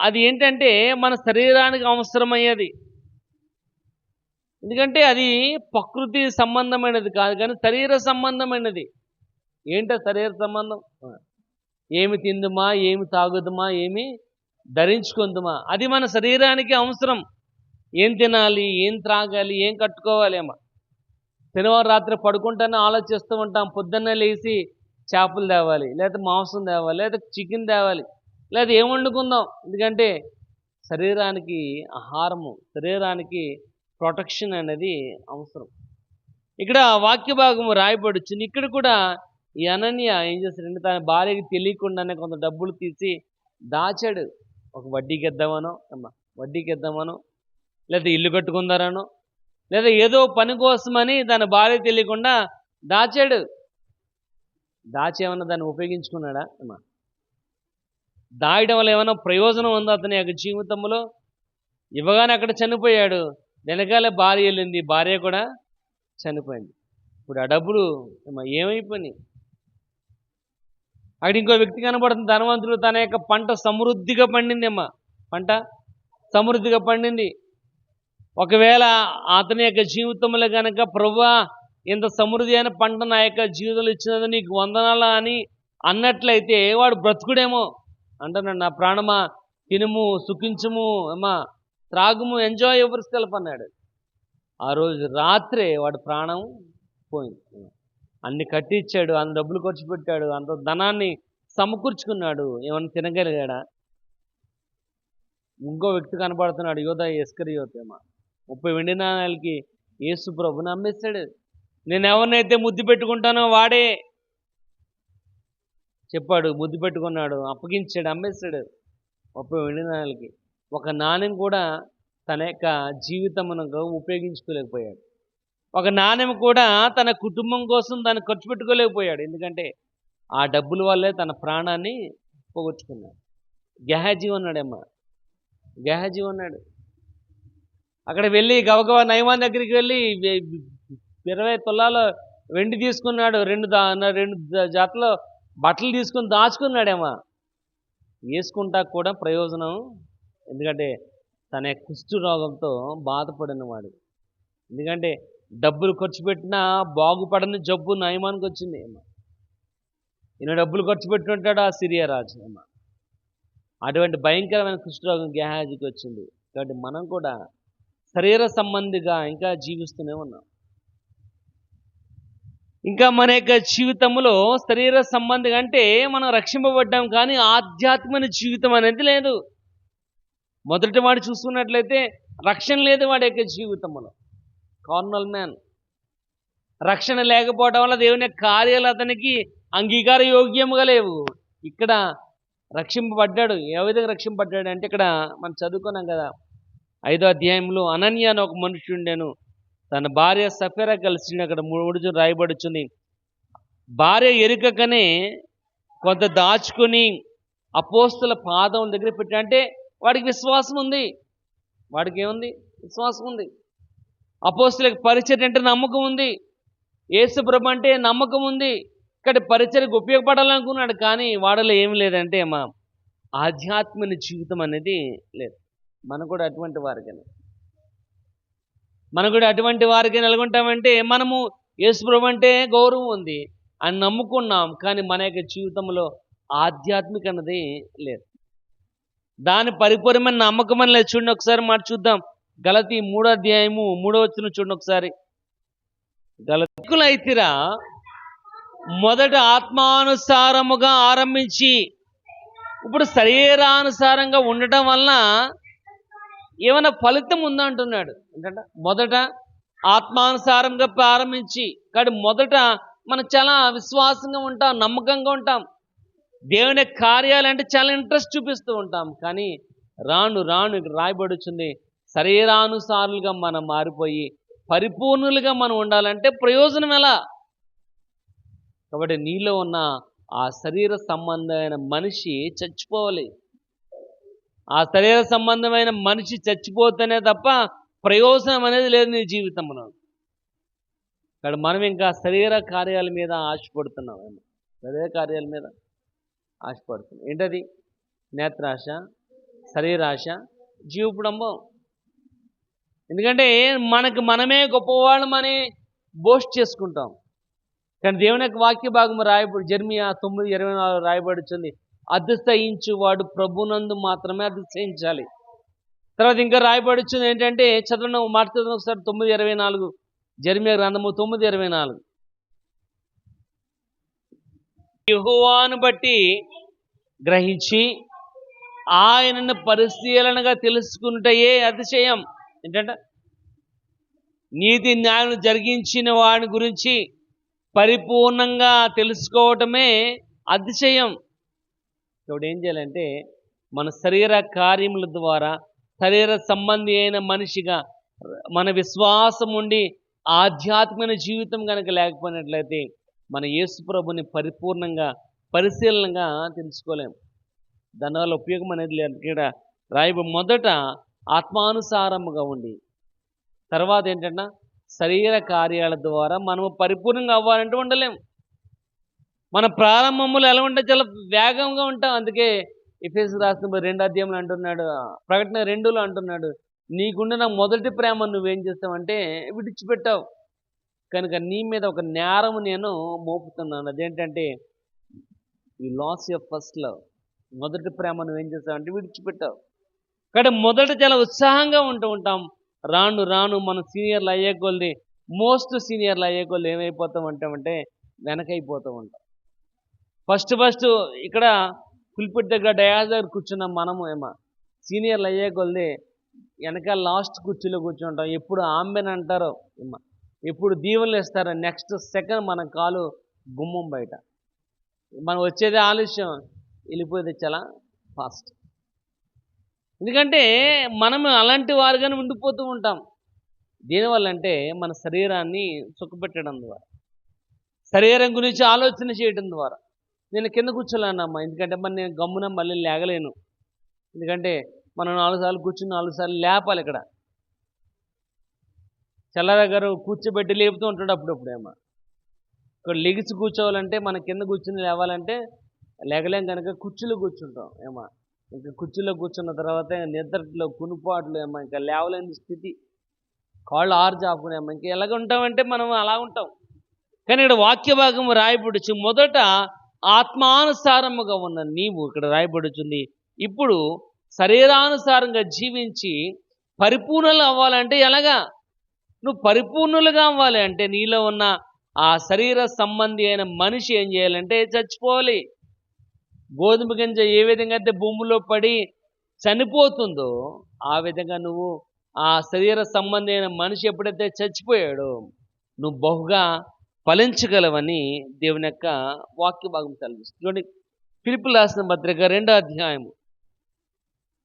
అది ఏంటంటే మన శరీరానికి అవసరమయ్యేది. ఎందుకంటే అది ప్రకృతి సంబంధమైనది కాదు, కానీ శరీర సంబంధమైనది. ఏంటో శరీర సంబంధం? ఏమి తిందుమా, ఏమి తాగుదుమా, ఏమి ధరించుకుందుమా, అది మన శరీరానికి అవసరం. ఏం తినాలి, ఏం త్రాగాలి, ఏం కట్టుకోవాలి శనివారం రాత్రి పడుకుంటానే ఆలోచిస్తూ ఉంటాం. పొద్దున్నే లేచి చేపలు తేవాలి, లేదా మాంసం తేవాలి, లేదా చికెన్ తేవాలి, లేదా ఏం వండుకుందాం. ఎందుకంటే శరీరానికి ఆహారము, శరీరానికి ప్రొటెక్షన్ అనేది అవసరం. ఇక్కడ వాక్య భాగము రాయబడుతుంది. ఇక్కడ కూడా ఈ అనన్య ఏం చేస్తాడంటే తన భార్యకి తెలియకుండానే కొంత డబ్బులు తీసి దాచాడు. ఒక వడ్డీకి ఇద్దామనో, లేదా ఇల్లు కట్టుకుందారనో, లేదా ఏదో పని కోసమని తన భార్య తెలియకుండా దాచాడు. దాచేమన్నా దాన్ని ఉపయోగించుకున్నాడా అమ్మా? దాయడం వల్ల ఏమైనా ప్రయోజనం ఉందా అతని యొక్క జీవితంలో? ఇవ్వగానే అక్కడ చనిపోయాడు. వెనకాలే భార్య వెళ్ళింది, భార్య కూడా చనిపోయింది. ఇప్పుడు ఆ డబ్బులు ఏమైపోయినాయి? అక్కడ ఇంకో వ్యక్తి కనబడుతుంది, ధనవంతుడు. తన యొక్క పంట సమృద్ధిగా పండింది అమ్మా. పంట సమృద్ధిగా పండింది. ఒకవేళ అతని యొక్క జీవితంలో కనుక ప్రభువా ఇంత సమృద్ధి అయిన పంట నా యొక్క జీవితంలో ఇచ్చినందుకు నీకు వందనాలు అని అన్నట్లయితే వాడు బ్రతుకుడేమో. అంటున్నాడు, నా ప్రాణమా తినుము, సుఖించుము, అమ్మా త్రాగుము, ఎంజాయ్ యువర్ సెల్ఫ్ అన్నాడు. ఆ రోజు రాత్రే వాడు ప్రాణం పోయింది. అన్ని కట్టించాడు, అంత డబ్బులు ఖర్చు పెట్టాడు, అంత ధనాన్ని సమకూర్చుకున్నాడు. ఏమన్నా తినగలిగాడా? ఇంకో వ్యక్తి కనబడుతున్నాడు, యోధ ఇస్కరియోతు. 30 వెండి నాణాలకి యేసు ప్రభుని అమ్మేశాడు. నేను ఎవరినైతే ముద్దు పెట్టుకుంటానో వాడే చెప్పాడు, ముద్దు పెట్టుకున్నాడు, అప్పగించాడు, అమ్మేశాడు 30 వెండి నాణాలకి. ఒక నాణ్యం కూడా తన యొక్క జీవితమునకు ఉపయోగించుకోలేకపోయాడు. ఒక నాణ్యం కూడా తన కుటుంబం కోసం దాన్ని ఖర్చు పెట్టుకోలేకపోయాడు. ఎందుకంటే ఆ డబ్బుల వల్లే తన ప్రాణాన్ని పోగొట్టుకున్నాడు. గెహాజీ ఉన్నాడమ్మా, గెహాజీ ఉన్నాడు. అక్కడ వెళ్ళి గబగబా నయమాన్ దగ్గరికి వెళ్ళి 20 తులాల వెండి తీసుకున్నాడు. రెండు జతలో బట్టలు తీసుకుని దాచుకున్నాడేమో. వేసుకుంటా కూడా ప్రయోజనం. ఎందుకంటే తన కుష్టు రోగంతో బాధపడిన వాడు. ఎందుకంటే డబ్బులు ఖర్చు పెట్టినా బాగుపడని జబ్బు నయమానికి వచ్చింది అమ్మ. ఈయన డబ్బులు ఖర్చు పెట్టినట్టాడు ఆ సిరియా రాజు అమ్మ. అటువంటి భయంకరమైన కుష్ఠరోగం గెహాజీకి వచ్చింది. కాబట్టి మనం కూడా శరీర సంబంధిగా ఇంకా జీవిస్తూనే ఉన్నాం. ఇంకా మన యొక్క జీవితంలో శరీర సంబంధిగా అంటే మనం రక్షింపబడ్డాం, కానీ ఆధ్యాత్మిక జీవితం అనేది లేదు. మొదటి వాడు చూసుకున్నట్లయితే రక్షణ లేదు వాడి యొక్క జీవితంలో. Carnal man. రక్షణ లేకపోవడం వల్ల దేవుని కార్యాలు అతనికి అంగీకార యోగ్యముగా లేవు. ఇక్కడ రక్షింపబడ్డాడు. ఏ విధంగా రక్షింపబడ్డాడు అంటే ఇక్కడ మనం చదువుకున్నాం కదా, 5వ అధ్యాయంలో అనన్య అని ఒక మనుషుండెను, తన భార్య సఫీరా కలిసి అక్కడ 3 రాయబడుచుంది. భార్య ఎరుకకనే కొంత దాచుకుని అపోస్తుల పాదం దగ్గర పెట్టా. అంటే వాడికి విశ్వాసం ఉంది. వాడికి ఏముంది? విశ్వాసం ఉంది. అపోస్తులకు పరిచర్య అంటే నమ్మకం ఉంది. యేసు ప్రభు అంటే నమ్మకం ఉంది. ఇక్కడ పరిచర్యకు ఉపయోగపడాలనుకున్నాడు, కానీ వాడలో ఏమి లేదంటే మా ఆధ్యాత్మిక జీవితం అనేది లేదు. మనం కూడా అటువంటి వారికి నెలకొంటామంటే మనము యేసు ప్రభు అంటే గౌరవం ఉంది అని నమ్ముకున్నాం, కానీ మన యొక్క జీవితంలో ఆధ్యాత్మిక అన్నది లేదు. దాని పరిపూర్ణమైన నమ్మకం అని లేదు. చూడండి ఒకసారి మాట చూద్దాం. గలతీ 3వ అధ్యాయము 3వ వచనం చూడండి ఒకసారి. గలతీకులైతిరా మొదట ఆత్మానుసారముగా ఆరంభించి ఇప్పుడు శరీరానుసారంగా ఉండటం వలన ఏమైనా ఫలితం ఉందంటున్నాడు. ఏంటంటే మొదట ఆత్మానుసారంగా ప్రారంభించి, కానీ మొదట మనం చాలా విశ్వాసంగా ఉంటాం, నమ్మకంగా ఉంటాం. దేవుని కార్యాలంటే చాలా ఇంట్రెస్ట్ చూపిస్తూ ఉంటాం, కానీ రాను రాను ఇక్కడ రాయబడుచుంది శరీరానుసారులుగా మనం మారిపోయి పరిపూర్ణులుగా మనం ఉండాలంటే ప్రయోజనం ఎలా? కాబట్టి నీలో ఉన్న ఆ శరీర సంబంధమైన మనిషి చచ్చిపోవాలి. ఆ శరీర సంబంధమైన మనిషి చచ్చిపోతేనే తప్ప ప్రయోజనం అనేది లేదు నీ జీవితంలో. ఇక్కడ మనం ఇంకా శరీర కార్యాల మీద ఆశపడుతున్నాం. శరీర కార్యాల మీద ఆశపడుతున్నాం. ఏంటది? నేత్రాశ, శరీరాశ, జీవపుడంబం. ఎందుకంటే మనమే గొప్పవాళ్ళమని బోస్ట్ చేసుకుంటాం, కానీ దేవుని యొక్క వాక్య భాగం రాయబడి జెర్మియా 9:24 రాయబడుతుంది, అతిశయించు వాడు ప్రభునందు మాత్రమే అతిశయించాలి. తర్వాత ఇంకా రాయబడుతుంది ఏంటంటే, చదవడం మాట చదవడం ఒకసారి 9:24 జెర్మియా గ్రంథము 9:24. యెహోవాను బట్టి గ్రహించి ఆయనను పరిశీలనగా తెలుసుకుంటయే అతిశయం. ఏంటంటే నీతి న్యాయం జరిగించిన వాడి గురించి పరిపూర్ణంగా తెలుసుకోవటమే అతిశయం. ఇప్పుడు ఏం చేయాలంటే మన శరీర కార్యముల ద్వారా శరీర సంబంధి అయిన మనిషిగా మన విశ్వాసం ఉండి ఆధ్యాత్మిక జీవితం కనుక లేకపోయినట్లయితే మన యేసు ప్రభుని పరిపూర్ణంగా పరిశీలనగా తెలుసుకోలేము. దానివల్ల ఉపయోగం అనేది లేదు. ఇక్కడ మొదట ఆత్మానుసారముగా ఉండి, తర్వాత ఏంటంటే శరీర కార్యాల ద్వారా మనము పరిపూర్ణంగా అవ్వాలంటే ఉండలేము. మన ప్రారంభములు ఎలా ఉంటే చాలా వేగంగా ఉంటాం. అందుకే ఎఫెసీయులకు రాసిన 2వ అధ్యాయంలో అంటున్నాడు, ప్రకటన 2లో అంటున్నాడు, నీకుండిన మొదటి ప్రేమ నువ్వేం చేస్తావంటే విడిచిపెట్టావు, కనుక నీ మీద ఒక నేరము నేను మోపుతున్నాను. అదేంటంటే you loss your first love. మొదటి ప్రేమ నువ్వేం చేస్తావంటే విడిచిపెట్టావు. కాబట్టి మొదట చాలా ఉత్సాహంగా ఉంటూ ఉంటాం. రాను రాను మన సీనియర్లు అయ్యే కొద్ది, మోస్ట్ సీనియర్లు అయ్యే కొద్ది ఏమైపోతాం అంటామంటే వెనకైపోతూ ఉంటాం. ఫస్ట్ ఇక్కడ పుల్పిట్ దగ్గర డయాస్ దగ్గర కూర్చున్నాం మనము సీనియర్లు అయ్యే కొద్ది వెనకాల లాస్ట్ కుర్చీలో కూర్చుంటాం. ఎప్పుడు ఆంబెన్ అంటారో ఎప్పుడు దీవెనలు ఇస్తారో నెక్స్ట్ సెకండ్ మన కాలు గుమ్మం బయట. మనం వచ్చేది ఆలస్యం, వెళ్ళిపోయేది చాలా ఫాస్ట్. ఎందుకంటే మనం అలాంటి వారుగానే ఉండిపోతూ ఉంటాం. దీనివల్ల అంటే మన శరీరాన్ని సుఖపెట్టడం ద్వారా, శరీరం గురించి ఆలోచన చేయడం ద్వారా. నేను కింద కూర్చోలేనమ్మా, ఎందుకంటే మరి నేను గమ్మున మళ్ళీ లేగలేను. ఎందుకంటే మనం 4 సార్లు కూర్చుని 4 సార్లు లేపాలి. ఇక్కడ చల్లగారు కూర్చోబెట్టి లేపుతూ ఉంటాడు అప్పుడప్పుడేమో. ఇక్కడ లెగిసి కూర్చోవాలంటే మన కింద కూర్చుని లేవాలంటే లేగలేం, కనుక కుర్చీలో కూర్చుంటాం ఇంకా కుర్చీలో కూర్చున్న తర్వాత నిద్రలో కునుపాట్లు ఇంకా లేవలేని స్థితి, కాళ్ళు ఆర్జాపుకునేమో ఇంకా ఎలాగ ఉంటామంటే మనం అలా ఉంటాం. కానీ ఇక్కడ వాక్య భాగం రాయబడుచు మొదట ఆత్మానుసారముగా ఉన్న నీవు, ఇక్కడ రాయబడుచుంది, ఇప్పుడు శరీరానుసారంగా జీవించి పరిపూర్ణులు అవ్వాలంటే ఎలాగా? నువ్వు పరిపూర్ణులుగా అవ్వాలి అంటే నీలో ఉన్న ఆ శరీర సంబంధి అయిన మనిషి ఏం చేయాలంటే చచ్చిపోవాలి. గోధుమ గింజ ఏ విధంగా అయితే భూమిలో పడి చనిపోతుందో ఆ విధంగా నువ్వు ఆ శరీర సంబంధి అయిన మనిషి ఎప్పుడైతే చచ్చిపోయాడో నువ్వు బహుగా ఫలించగలవని దేవుని యొక్క వాక్య భాగం సెలవిస్తుంది. చూడండి, ఫిలిప్పీయులకు రాసిన పత్రిక 2వ అధ్యాయం,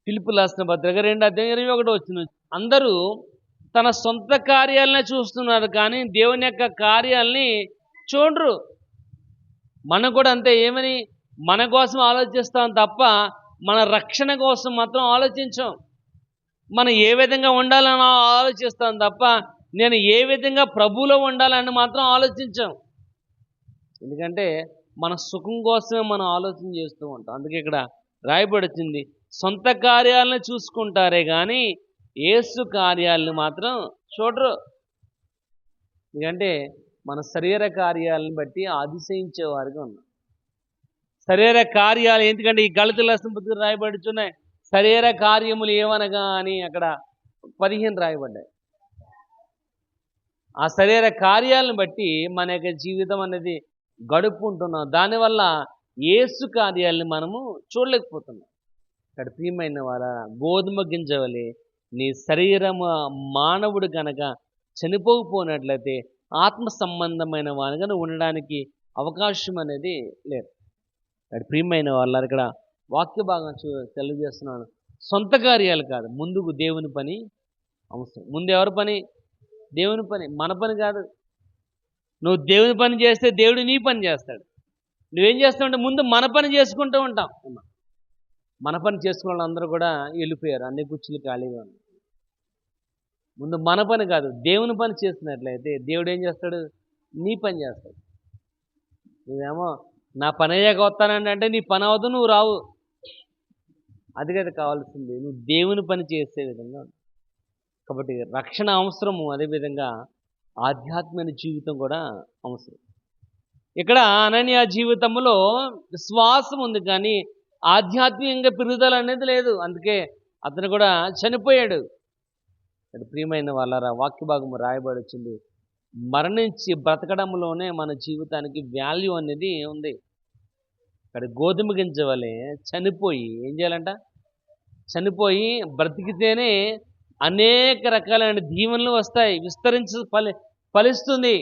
ఫిలిప్పీయులకు రాసిన పత్రిక 2వ అధ్యాయం 21వ వచనం. అందరూ తన సొంత కార్యాలనే చూస్తున్నారు కానీ దేవుని యొక్క కార్యాలని చూడరు. మనం కూడా అంతే, ఏమని మన కోసం ఆలోచిస్తాం తప్ప మన రక్షణ కోసం మాత్రం ఆలోచించాం. మనం ఏ విధంగా ఉండాలని ఆలోచిస్తాం తప్ప నేను ఏ విధంగా ప్రభువులో ఉండాలని మాత్రం ఆలోచించాం. ఎందుకంటే మన సుఖం కోసమే మనం ఆలోచన చేస్తూ ఉంటాం. అందుకే ఇక్కడ రాయబడుతుంది, సొంత కార్యాలను చూసుకుంటారే కానీ యేసు కార్యాలను మాత్రం చూడరు. ఎందుకంటే మన శరీర కార్యాలను బట్టి అతిశయించేవారుగా ఉన్నాం. శరీర కార్యాలు ఎందుకంటే ఈ గళితుల సంపత్తులు రాయబడుచున్నాయి, శరీర కార్యములు ఏమనగా అని అక్కడ 15 రాయబడ్డాయి. ఆ శరీర కార్యాలను బట్టి మన యొక్క జీవితం అనేది గడుపుకుంటున్నాం. దానివల్ల యేసు కార్యాలను మనము చూడలేకపోతున్నాం. ఇక్కడ ప్రియమైన వారా, గోధుమ గింజ వలె నీ శరీరము మానవుడు కనుక చనిపోకపోయినట్లయితే ఆత్మ సంబంధమైన వానిగా ఉండడానికి అవకాశం అనేది లేదు. ఇక్కడ ప్రియమైన వాళ్ళ ఇక్కడ వాక్య భాగం తెలియజేస్తున్నాను. సొంత కార్యాలు కాదు, ముందుకు దేవుని పని అవసరం. ముందు ఎవరి పని? దేవుని పని, మన పని కాదు. నువ్వు దేవుని పని చేస్తే దేవుడు నీ పని చేస్తాడు. నువ్వేం చేస్తావంటే ముందు మన పని చేసుకుంటూ ఉంటాం. మన పని చేసుకున్న వాళ్ళందరూ కూడా వెళ్ళిపోయారు, అన్ని కుర్చీలు ఖాళీగా ఉన్నాయి. ముందు మన పని కాదు, దేవుని పని చేస్తున్నట్లయితే దేవుడు ఏం చేస్తాడు? నీ పని చేస్తాడు. నువ్వేమో నా పని అయ్యాక వస్తానండి అంటే నీ పని అవదు, నువ్వు రావు. అది కదా కావాల్సింది, నువ్వు దేవుని పని చేసే విధంగా. కాబట్టి రక్షణ అవసరము, అదేవిధంగా ఆధ్యాత్మిక జీవితం కూడా అవసరం. ఇక్కడ అననీయ జీవితంలో విశ్వాసం ఉంది కానీ ఆధ్యాత్మికంగా పెరుగుదల అనేది లేదు. అందుకే అతను కూడా చనిపోయాడు. ప్రియమైన వాళ్ళారా, వాక్య భాగం రాయబడి వచ్చింది, మరణించి బ్రతకడంలోనే మన జీవితానికి వాల్యూ అనేది ఉంది. ఇక్కడ గోధుమ గింజ వలె చనిపోయి ఏం చేయాలంట? చనిపోయి బ్రతికితేనే అనేక రకాలైన దీవెనలు వస్తాయి, విస్తరించి ఫలిస్తుంది.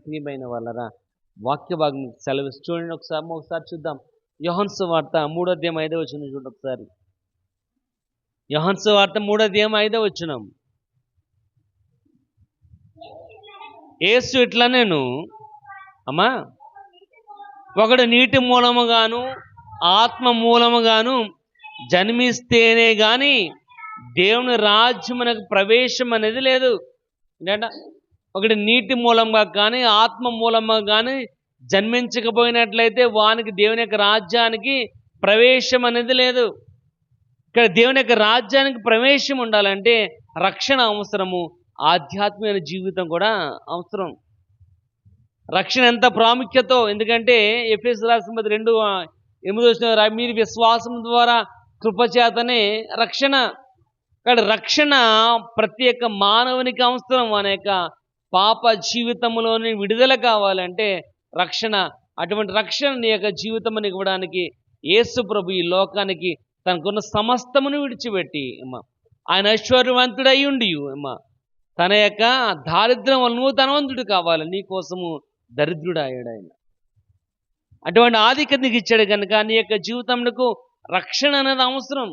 ప్రియమైన వాళ్ళరా, వాక్య భాగం సెలవిస్తూ చూడండి. ఒకసారి చూద్దాం. యోహాను సువార్త 3వ అధ్యాయం 5వ వచనం చూడండి ఒకసారి. యోహాను సువార్త 3వ అధ్యాయం 5వ వచనం. యేసు ఇట్లా నేను అమ్మా ఒకడు నీటి మూలముగాను ఆత్మ మూలముగాను జన్మిస్తేనే గాని దేవుని రాజ్యమునకు ప్రవేశం అనేది లేదు. ఏంటంట ఒకటి నీటి మూలంగా కానీ ఆత్మ మూలంగా కానీ జన్మించకపోయినట్లయితే వానికి దేవుని యొక్క రాజ్యానికి ప్రవేశం అనేది లేదు. ఇక్కడ దేవుని యొక్క రాజ్యానికి ప్రవేశం ఉండాలంటే రక్షణ అవసరము, ఆధ్యాత్మిక జీవితం కూడా అవసరం. రక్షణ ఎంత ప్రాముఖ్యతో, ఎందుకంటే ఎఫెసీయులకు రాసిన 2:8 మీరు విశ్వాసం ద్వారా కృపచేతనే రక్షణ. ఇక్కడ రక్షణ ప్రతి ఒక్క మానవునికి అవసరం. అనేక పాప జీవితంలోని విడుదల కావాలంటే రక్షణ, అటువంటి రక్షణ నీ యొక్క జీవితం ఇవ్వడానికి యేసు ప్రభు ఈ లోకానికి తనకున్న సమస్తమును విడిచిపెట్టి ఆయన ఐశ్వర్యవంతుడై ఉండి తన యొక్క దారిద్ర్యం వల్ల నువ్వు ధనవంతుడు కావాలి, నీ కోసము దరిద్రుడు అయ్యాడు ఆయన. అటువంటి ఆధిక్యత నీకు ఇచ్చాడు కనుక నీ యొక్క జీవితంలో రక్షణ అనేది అవసరం.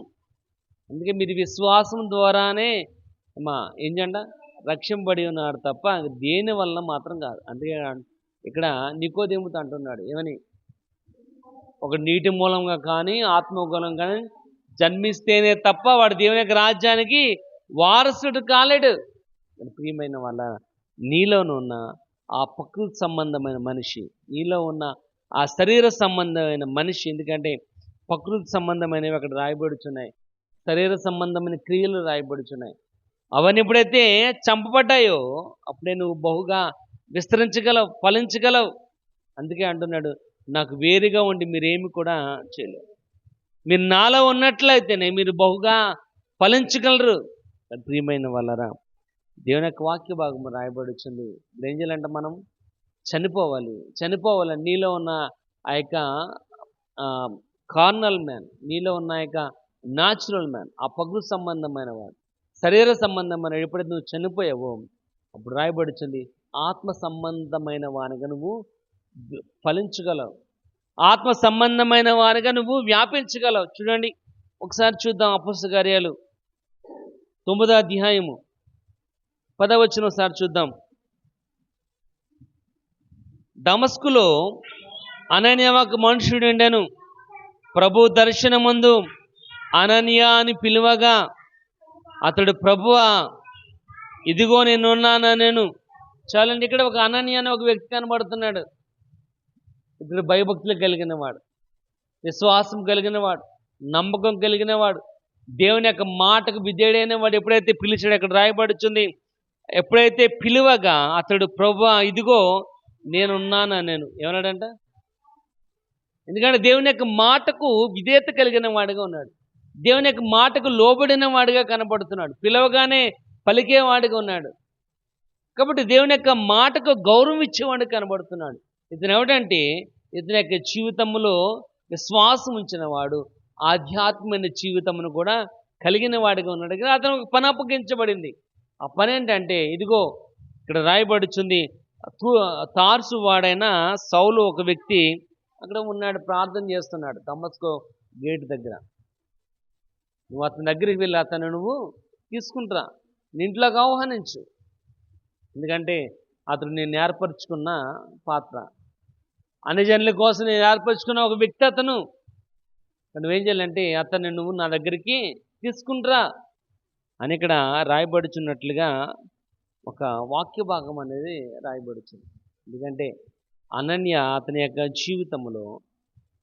అందుకే మీరు విశ్వాసం ద్వారానే ఏం చేయండి రక్షింపబడి ఉన్నాడు తప్ప దేని వల్ల మాత్రం కాదు. అందుకే ఇక్కడ నికోదేముతో అంటున్నాడు ఏమని, ఒక నీటి మూలంగా కానీ ఆత్మ మూలంగా కానీ జన్మిస్తేనే తప్ప వాడు దేవుని యొక్క రాజ్యానికి వారసుడు కాలేడు. ప్రియమైన వాళ్ళ నీలోనున్న ఆ ప్రకృతి సంబంధమైన మనిషి, నీలో ఉన్న ఆ శరీర సంబంధమైన మనిషి, ఎందుకంటే ప్రకృతి సంబంధమైనవి అక్కడ రాయబడుచున్నాయి, శరీర సంబంధమైన క్రియలు రాయబడుచున్నాయి. అవన్నీ ఎప్పుడైతే చంపబడ్డాయో అప్పుడే నువ్వు బహుగా విస్తరించగలవు, ఫలించగలవు. అందుకే అంటున్నాడు నాకు వేరుగా ఉండి మీరేమి కూడా చేయలేరు. మీరు నాలో ఉన్నట్లయితేనే మీరు బహుగా ఫలించగలరు. ప్రియమైన వాళ్ళరా దేవుని యొక్క వాక్య భాగం రాయబడుచుంది. ఏం చేయాలంటే మనం చనిపోవాలి. నీలో ఉన్న ఆ యొక్క కార్నల్ మ్యాన్, నీలో ఉన్న ఆ యొక్క న్యాచురల్ మ్యాన్, ఆ ప్రకృతి సంబంధమైన వాడు, శరీర సంబంధమైన ఎప్పుడైతే నువ్వు చనిపోయావో అప్పుడు రాయబడుచుంది ఆత్మ సంబంధమైన వానిగా నువ్వు ఫలించగలవు, ఆత్మ సంబంధమైన వానిగా నువ్వు వ్యాపించగలవు. చూడండి ఒకసారి చూద్దాం అపోస్తల కార్యాలు 9వ అధ్యాయము 10వ వచనం ఒకసారి చూద్దాం. దమస్కులో అననీయ ఒక మనుషుడు ఉండెను. ప్రభు దర్శనమందు అననీయ అని పిలువగా అతడు ప్రభువా ఇదిగో నేనున్నానా నేను. చాలండి, ఇక్కడ ఒక అననీయ అనే ఒక వ్యక్తి కనబడుతున్నాడు. ఇతడు భయభక్తులు కలిగిన వాడు, విశ్వాసం కలిగిన వాడు, నమ్మకం కలిగిన వాడు, దేవుని యొక్క మాటకు విధేయుడైన వాడు. ఎప్పుడైతే పిలిచాడు అక్కడ రాయబడుచుంది, ఎప్పుడైతే పిలువగా అతడు ప్రభువా ఇదిగో నేనున్నానా నేను ఏమన్నాడంట. ఎందుకంటే దేవుని యొక్క మాటకు విధేయత కలిగిన వాడిగా ఉన్నాడు, దేవుని యొక్క మాటకు లోబడిన వాడిగా కనబడుతున్నాడు, పిలవగానే పలికేవాడిగా ఉన్నాడు. కాబట్టి దేవుని యొక్క మాటకు గౌరవం ఇచ్చేవాడు కనబడుతున్నాడు. ఇతను ఏమిటంటే ఇతని యొక్క జీవితంలో విశ్వాసం ఉంచిన వాడు, ఆధ్యాత్మిక జీవితమును కూడా కలిగిన వాడిగా ఉన్నాడు. అతను ఒక పని అప్పగించబడింది. ఆ పని ఏంటంటే ఇదిగో ఇక్కడ రాయబడుచుంది, తార్సు వాడైన సౌలు ఒక వ్యక్తి అక్కడ ఉన్నాడు, ప్రార్థన చేస్తున్నాడు దమస్కో గేట్ దగ్గర. నువ్వు అతని దగ్గరికి వెళ్ళి అతను నువ్వు తీసుకుంటురా, నీ ఇంట్లోకి ఆహ్వానించు. ఎందుకంటే అతడు నేను ఏర్పరచుకున్న పాత్ర, అన్ని జనుల కోసం నేను ఏర్పరచుకున్న ఒక వ్యక్తి అతను. నువ్వేం చేయాలంటే అతన్ని నువ్వు నా దగ్గరికి తీసుకుంటురా అని ఇక్కడ రాయబడుచున్నట్లుగా ఒక వాక్య భాగం అనేది రాయబడుతుంది. ఎందుకంటే అనన్య అతని యొక్క జీవితంలో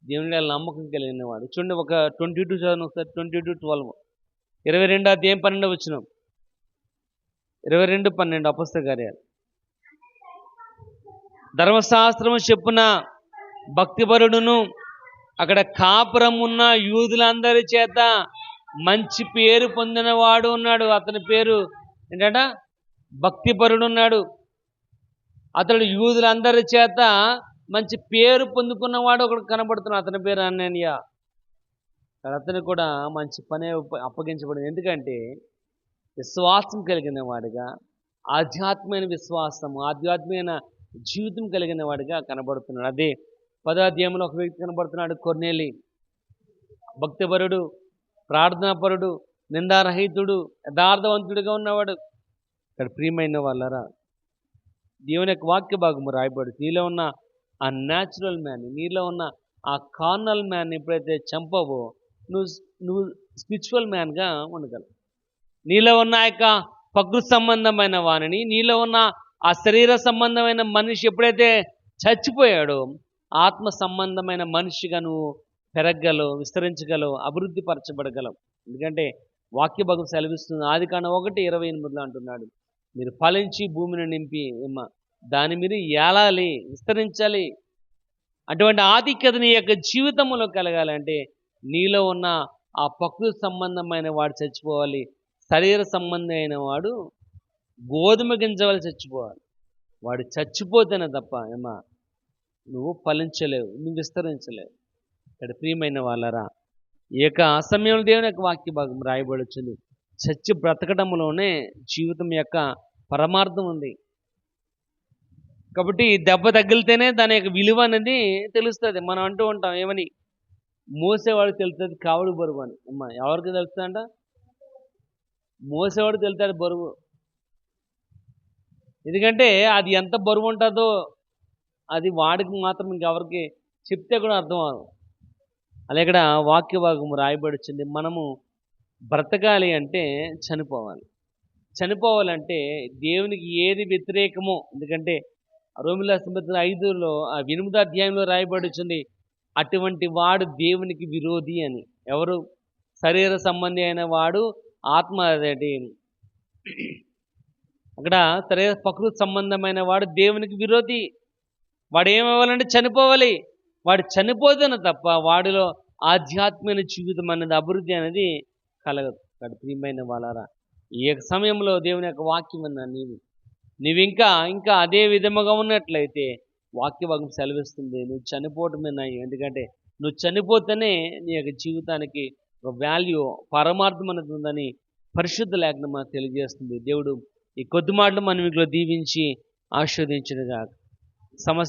దేవుని నమ్మకం కలిగిన వాడు. చూడండి ఒక 22 చదవను ఒకసారి, 22:12 22 అధ్యాయం 12 వచనం, 22:12 అపోస్తల కార్యాలు. ధర్మశాస్త్రము చెప్పున భక్తిపరుడును అక్కడ కాపురం ఉన్న యూదులందరి చేత మంచి పేరు పొందినవాడు ఉన్నాడు. అతని పేరు ఏంటంట భక్తిపరుడు ఉన్నాడు. అతడు యూదులందరి చేత మంచి పేరు పొందుకున్నవాడు ఒకడు కనబడుతున్నాడు. అతని పేరు అననీయ. అతను కూడా మంచి పని అప్పగించబడింది. ఎందుకంటే విశ్వాసం కలిగిన వాడిగా, ఆధ్యాత్మిక విశ్వాసము, ఆధ్యాత్మిక జీవితం కలిగిన వాడిగా కనబడుతున్నాడు. అదే 10వ అధ్యాయంలో ఒక వ్యక్తి కనబడుతున్నాడు, కొర్నేలి. భక్తిపరుడు, ప్రార్థనాపరుడు, నిందారహితుడు, యథార్థవంతుడిగా ఉన్నవాడు. ఇక్కడ ప్రియమైన వాళ్ళరా దేవుని యొక్క వాక్య భాగము రాయబడి నీలో ఉన్న ఆ న్యాచురల్ మ్యాన్, నీలో ఉన్న ఆ కార్నల్ మ్యాన్ ఎప్పుడైతే చంపవో నువ్వు నువ్వు స్పిరిచువల్ మ్యాన్గా ఉండగలవు. నీలో ఉన్న ఆ యొక్క ప్రకృతి సంబంధమైన వాణిని, నీలో ఉన్న ఆ శరీర సంబంధమైన మనిషి ఎప్పుడైతే చచ్చిపోయాడో ఆత్మ సంబంధమైన మనిషిగా నువ్వు పెరగగలవు, విస్తరించగలవు, అభివృద్ధి పరచబడగలవు. ఎందుకంటే వాక్య భాగం సెలవిస్తుంది. ఆదికాండం 1:28 అంటున్నాడు, మీరు ఫలించి భూమిని నింపి దాని మీరు ఏలాలి, విస్తరించాలి. అటువంటి ఆధిక్యత నీ యొక్క జీవితంలో కలగాలంటే నీలో ఉన్న ఆ ప్రకృతి సంబంధమైన వాడు చచ్చిపోవాలి, శరీర సంబంధమైన వాడు గోధుమ గింజవలు చచ్చిపోవాలి. వాడు చచ్చిపోతేనే తప్ప నువ్వు ఫలించలేవు, నువ్వు విస్తరించలేవు. ఇక్కడ ప్రియమైన వాళ్ళరా, ఈ యొక్క సమయంలో దేవుని యొక్క వాక్య భాగం రాయబడి వచ్చింది. చచ్చి బ్రతకడంలోనే జీవితం యొక్క పరమార్థం ఉంది. కాబట్టి దెబ్బ తగిలితేనే దాని యొక్క విలువ అనేది తెలుస్తుంది. మనం అంటూ ఉంటాం ఏమని, మోసేవాడికి తెలుస్తుంది కావుడు బరువు అని. ఎవరికి తెలుస్తుందంట? మోసేవాడు తెలుస్తాడు బరువు. ఎందుకంటే అది ఎంత బరువు ఉంటుందో అది వాడికి మాత్రం ఇంకెవరికి చెప్తే కూడా అర్థం అవ్వదు. అలా ఇక్కడ వాక్య భాగం రాయబడి వచ్చింది. మనము బ్రతకాలి అంటే చనిపోవాలి. చనిపోవాలంటే దేవునికి ఏది వ్యతిరేకమో, ఎందుకంటే రోమిల 5:8 అధ్యాయంలో రాయబడి వచ్చింది, అటువంటి వాడు దేవునికి విరోధి అని. ఎవరు? శరీర సంబంధి అయిన వాడు, ఆత్మ అదేంటి అక్కడ శరీర ప్రకృతి సంబంధమైన వాడు దేవునికి విరోధి. వాడు ఏమవ్వాలంటే చనిపోవాలి. వాడు చనిపోతేనే తప్ప వాడిలో ఆధ్యాత్మిక జీవితం అనేది, అభివృద్ధి అనేది కలగదు. వాడు ప్రియమైన వాళ్ళారా, ఈ యొక్క సమయంలో దేవుని యొక్క వాక్యం అన్నా నీవు ఇంకా అదే విధముగా ఉన్నట్లయితే వాక్య భాగం సెలవిస్తుంది, నువ్వు చనిపోవటమే నయం. ఎందుకంటే నువ్వు చనిపోతేనే నీ యొక్క జీవితానికి ఒక వాల్యూ, పరమార్థం అనేది ఉందని పరిశుద్ధ లేఖనం మనకు తెలియజేస్తుంది. దేవుడు ఈ కొద్ది మాటలు మనం ఇంట్లో దీవించి ఆశీర్వదించునుగాక. సమస్య